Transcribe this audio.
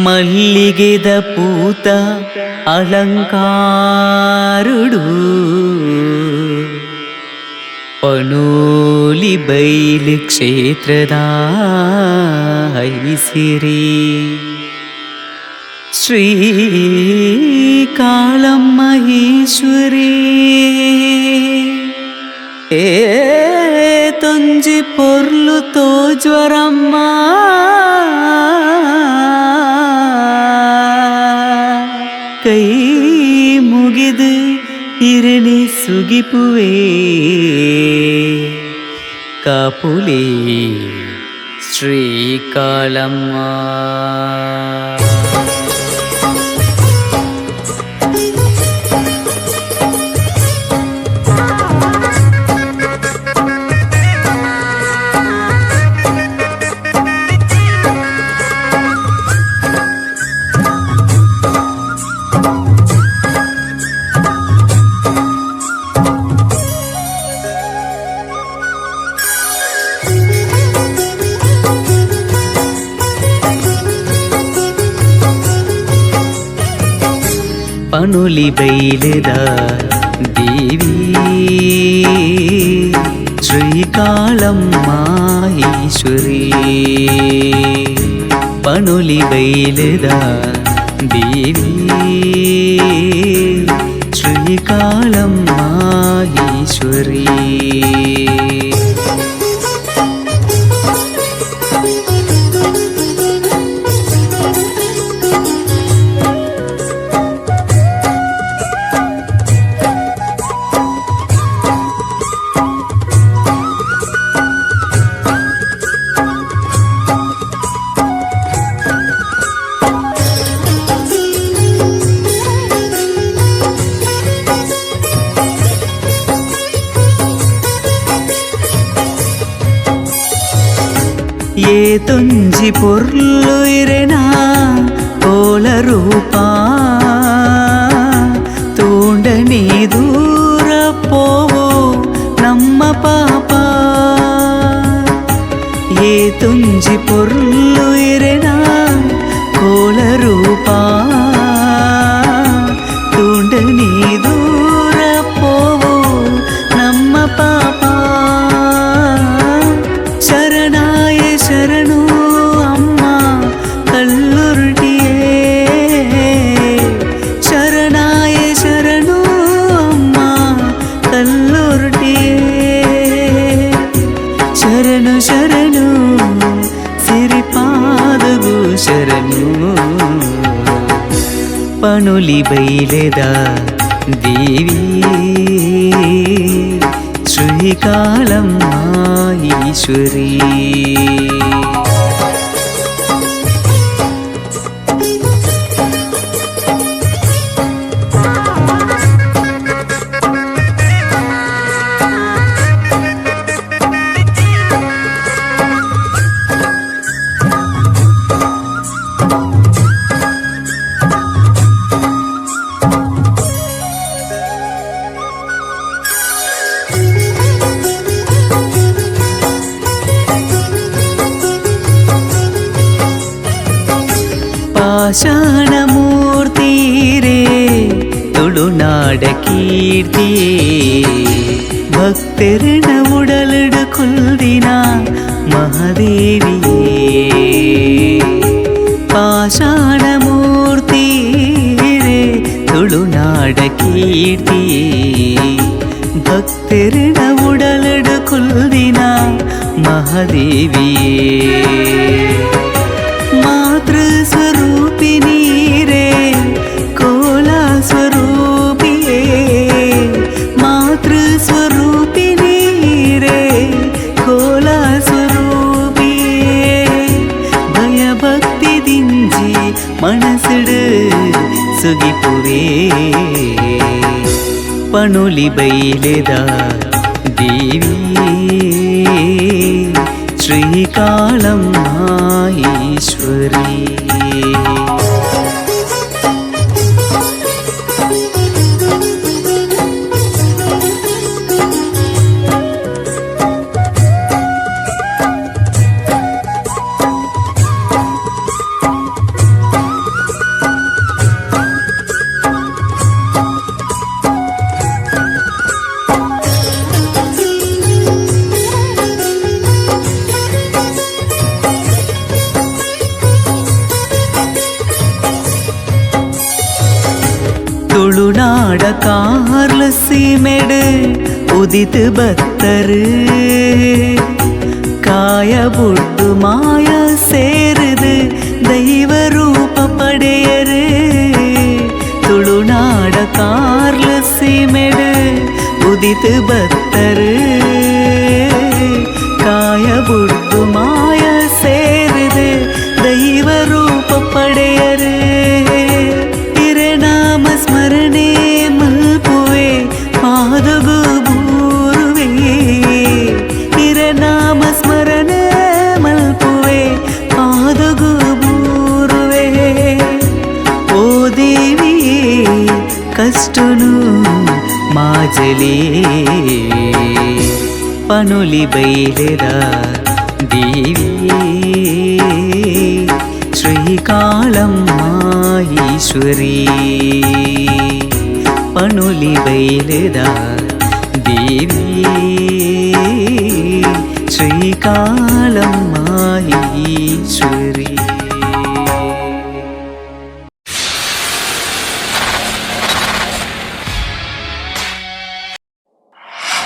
మల్లిగెద పూత అలంకారుడు ಪನೋಲಿ ಬೈಲಿ ಕ್ಷೇತ್ರದ ಐಸಿರಿ ಶ್ರೀಕಾಳಮ್ಮಹೇಶ್ವರಿ ఏ తొంజి పొర్లుతో జ్వరమ్మ ಕೈ ಮುಗಿದು ಇರಣಿ ಸುಗಿಪುವೆ ಕಾಪುಲಿ ಶ್ರೀಕಾಳಮ್ಮ పనులి బయలుద దేవి శ్రీకాళమ్మ ఈశ్వరి పనులి బయలుద దేవి శ్రీకాళమ్మ ఈశ్వరి ఏ తుంజి పొర్లు ఇరెనా ఓల రూపా తోండని దూర పోవో నమ్మ పాప ఏ తుంజి పొర్లు ఇరెనా ఓల రూపా తోండని దూర పోవో నమ్మ పాప ಶರಣು ಅಮ್ಮ ಕಲ್ಲುರುಟಿಯೇ ಶರಣಾಯ ಶರಣು ಅಮ್ಮ ಕಲ್ಲುರುಟಿಯೇ ಶರಣು ಶರಣು ಸಿರಿಪಾದಗು ಶರಣು ಪನುಲಿ ಬೈಲೆದ ದೇವಿ ಶ್ರೀಕಾಳಮ್ಮ ಈಶ್ವರಿ ಪಾಷಾಣಮೂರ್ತಿರೇ ತುಳುನಾಡ ಕೀರ್ತಿಯೇ ಭಕ್ತರನ ಉಡಲಡು ಕುಲ್ದಿನ ಮಹಾದೇವಿಯೇ ಪಾಷಾಣಮೂರ್ತಿರೇ ತುಳುನಾಡ ಕೀರ್ತಿಯೇ ಮನಸಿಡು ಸುಗಿಪುವೆ ಪನುಲಿ ಬೈಲೆದ ದೇವಿ ಶ್ರೀಕಾಳಮ್ಮ ಈಶ್ವರಿ ತುಳುನಾಡ ಕಾರ್ಲ ಸೀಮೆಡು ಉದಿತು ಬತ್ತರು ಕಾಯ ಬುಟ್ಟು ಮಾಯ ಸೇರಿದು ದೈವ ರೂಪ ಪಡೆಯರು ತುಳುನಾಡ ಕಾರ್ಲ ಸೀಮೆಡು ಉದಿತು ಬತ್ತರು ಕಾಯ ಬುಟ್ಟು ಮಾಯ ಸೇರಿದು ದೈವ ರೂಪ ಪಡೆಯರು ನಾಮ ಸ್ಮರಣೆ ಮಲ್ಪುವೆ ಪಾದಗು ಬೂರುವೆ ನಾಮ ಸ್ಮರಣೆ ಮಲ್ಪುವೆ ಪಾದಗು ಬೂರುವೆ ಓ ದೇವಿಯೇ ಕಷ್ಟನು ಮಾಜಲಿ ಪನುಲಿ ಬೈಲೆದ ದೇವಿಯೇ ಶ್ರೀಕಾಳಮ್ಮ ಈಶ್ವರಿ ಪನುಲಿ ಬೈಲೆದ ದೇವಿ ಶ್ರೀಕಾಳಮ್ಮ ಈಶ್ವರಿ